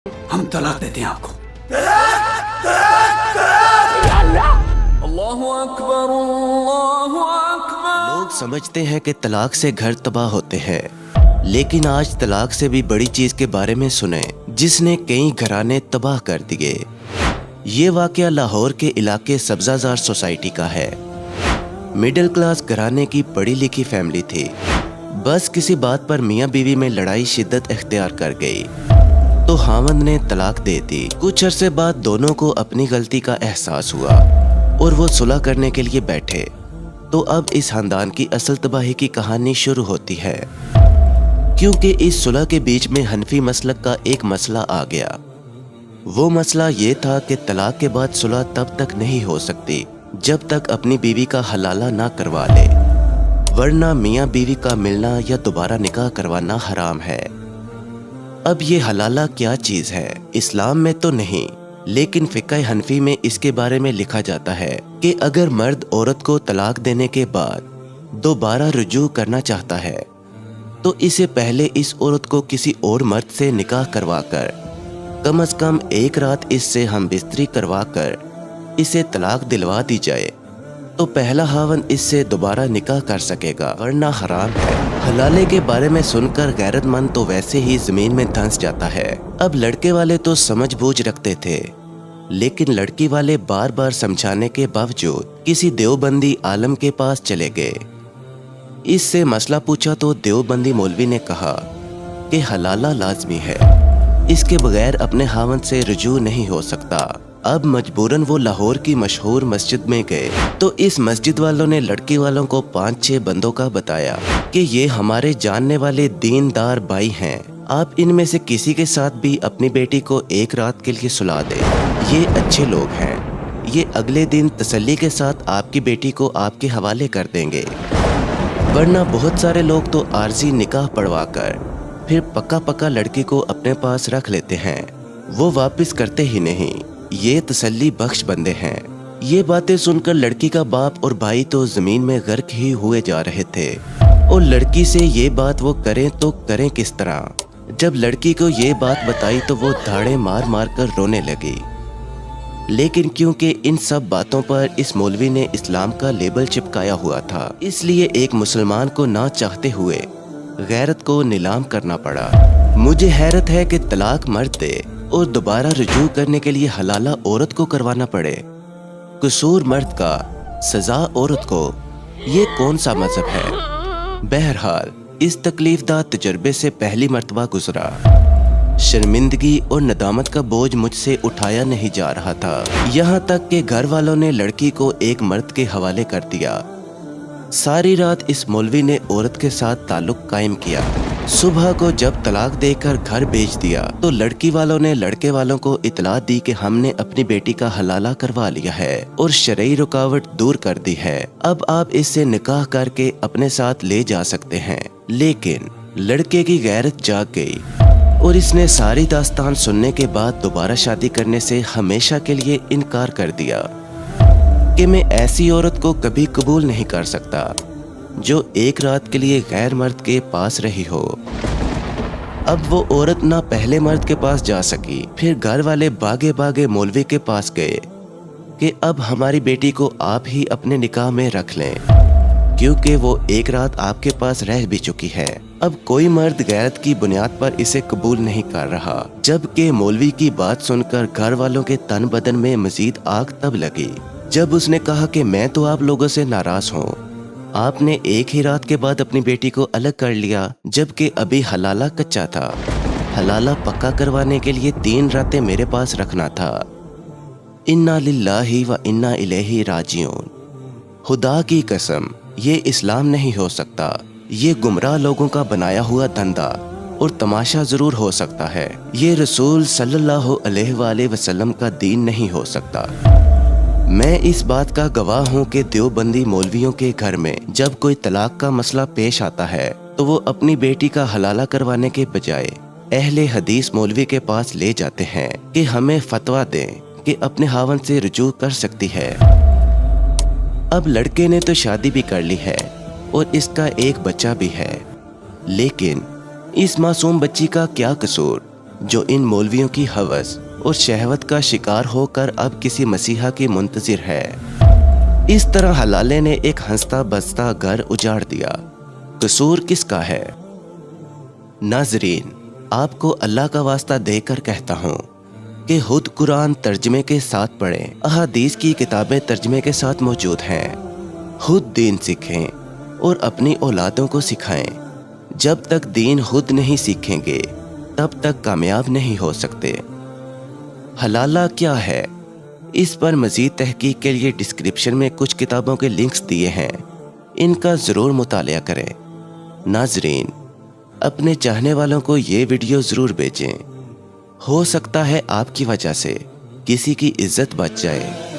हम तलाक देते हैं आपको। लोग समझते हैं कि तलाक से घर तबाह होते हैं, लेकिन आज तलाक से भी बड़ी चीज के बारे में सुने जिसने कई घराने तबाह कर दिए। ये वाकया लाहौर के इलाके सब्जाजार सोसाइटी का है। मिडिल क्लास घराने की पढ़ी लिखी फैमिली थी। बस किसी बात पर मियाँ बीवी में लड़ाई शिद्दत इख्तियार कर गई तो हावंद ने तलाक दे दी। कुछ अरसे बाद दोनों को अपनी गलती का एहसास हुआ और वो सुलह करने के लिए बैठे तो अब इस खानदान की असल तबाही की कहानी शुरू होती है, क्योंकि इस सुलह के बीच में हनफी मसलक का एक मसला आ गया। वो मसला ये था कि तलाक के बाद सुलह तब तक नहीं हो सकती जब तक अपनी बीवी का हलाला ना करवा ले, वरना मियाँ बीवी का मिलना या दोबारा निकाह करवाना हराम है। अब ये हलाला क्या चीज़ है? इस्लाम में तो नहीं, लेकिन फ़िक़्ह हनफी में इसके बारे में लिखा जाता है कि अगर मर्द औरत को तलाक देने के बाद दोबारा रुजू करना चाहता है तो इससे पहले इस औरत को किसी और मर्द से निकाह करवाकर कम से कम एक रात इससे हम बिस्तरी करवाकर इसे तलाक दिलवा दी जाए तो पहला हावन इससे दोबारा निकाह कर सकेगा, वरना हराम है। हलाले के बारे में सुनकर गैरतमंद तो वैसे ही जमीन में धंस जाता है। अब लड़के वाले तो समझ बूझ रखते थे, लेकिन लड़की वाले बार बार समझाने के बावजूद किसी देवबंदी आलम के पास चले गए। इससे मसला पूछा तो देवबंदी मौलवी ने कहा कि हलाला लाजमी है, इसके बगैर अपने हावन से रुजू नहीं हो सकता। अब मजबूरन वो लाहौर की मशहूर मस्जिद में गए तो इस मस्जिद वालों ने लड़की वालों को 5-6 बंदों का बताया कि ये हमारे जानने वाले दीनदार भाई हैं, आप इनमें से किसी के साथ भी अपनी बेटी को एक रात के लिए सुला दें, ये अच्छे लोग हैं, ये अगले दिन तसल्ली के साथ आपकी बेटी को आपके हवाले कर देंगे। वरना बहुत सारे लोग तो आर्जी निकाह पढ़वा कर फिर पक्का पक्का लड़की को अपने पास रख लेते हैं, वो वापस करते ही नहीं। ये तसल्ली बख्श बंदे हैं। ये बातें सुनकर लड़की का बाप और भाई तो जमीन में गर्क ही हुए जा रहे थे और लड़की से ये बात वो करें तो करें किस तरह। जब लड़की को ये बात बताई तो वो धाड़े मार मार कर रोने लगी, लेकिन क्योंकि इन सब बातों पर इस मौलवी ने इस्लाम का लेबल चिपकाया हुआ था, इसलिए एक मुसलमान को ना चाहते हुए गैरत को नीलाम करना पड़ा। मुझे हैरत है कि तलाक मर्द दे और दोबारा रुजू करने के लिए हलाला औरत को करवाना पड़े। कसूर मर्द का, सजा औरत को, ये कौन सा मजहब है? बहरहाल इस तकलीफदा तजर्बे से पहली मर्तबा गुजरा। शर्मिंदगी और नदामत का बोझ मुझसे उठाया नहीं जा रहा था, यहाँ तक कि घर वालों ने लड़की को एक मर्द के हवाले कर दिया। सारी रात इस मौलवी ने औरत के साथ ताल्लुक कायम किया। सुबह को जब तलाक देकर घर भेज दिया तो लड़की वालों ने लड़के वालों को इतला दी कि हमने अपनी बेटी का हलाला करवा लिया है और शरई रुकावट दूर कर दी है, अब आप इससे निकाह करके अपने साथ ले जा सकते हैं। लेकिन लड़के की गैरत जाग गई और इसने सारी दास्तान सुनने के बाद दोबारा शादी करने से हमेशा के लिए इनकार कर दिया कि मैं ऐसी औरत को कभी कबूल नहीं कर सकता जो एक रात के लिए गैर मर्द के पास रही हो। अब वो औरत ना पहले मर्द के पास जा सकी, फिर घर वाले भागे भागे मौलवी के पास गए कि अब हमारी बेटी को आप ही अपने निकाह में रख लें, क्योंकि वो एक रात आपके पास रह भी चुकी है। अब कोई मर्द गैरत की बुनियाद पर इसे कबूल नहीं कर रहा। जबकि मौलवी की बात सुनकर घर वालों के तन बदन में मजीद आग तब लगी जब उसने कहा कि मैं तो आप लोगों से नाराज हूँ, आपने एक ही रात के बाद अपनी बेटी को अलग कर लिया, जबकि अभी हलाला कच्चा था। हलाला पक्का करवाने के लिए 3 रातें मेरे पास रखना था। इन्ना लिल्लाही व इन्ना इलैहि राजिऊन। खुदा की कसम, ये इस्लाम नहीं हो सकता। ये गुमराह लोगों का बनाया हुआ धंधा और तमाशा जरूर हो सकता है, ये रसूल सल्लल्लाहु अलैहि वसल्लम का दीन नहीं हो सकता। मैं इस बात का गवाह हूँ कि देवबंदी मौलवियों के घर में जब कोई तलाक का मसला पेश आता है तो वो अपनी बेटी का हलाला करवाने के बजाय अहले हदीस मौलवी के पास ले जाते हैं कि हमें फतवा दें कि अपने हावन से रुजू कर सकती है। अब लड़के ने तो शादी भी कर ली है और इसका एक बच्चा भी है, लेकिन इस मासूम बच्ची का क्या कसूर जो इन मौलवियों की हवस और शहवत का शिकार होकर अब किसी मसीहा की मुंतजिर है। इस तरह हलाले ने एक हंसता बसता घर उजाड़ दिया। कसूर किसका है? नाजरीन, आपको अल्लाह का वास्ता देकर कहता हूँ कि खुद कुरान तर्जमे के साथ पढ़ें, अहादीस की किताबें तर्जमे के साथ मौजूद हैं। खुद दीन सीखें और अपनी औलादों को सिखाएं। जब तक दीन खुद नहीं सीखेंगे तब तक कामयाब नहीं हो सकते। हलाला क्या है, इस पर मज़ीद तहकीक के लिए डिस्क्रिप्शन में कुछ किताबों के लिंक्स दिए हैं, इनका ज़रूर मुतालिया करें। नाजरीन, अपने चाहने वालों को ये वीडियो ज़रूर भेजें। हो सकता है आपकी वजह से किसी की इज्जत बच जाए।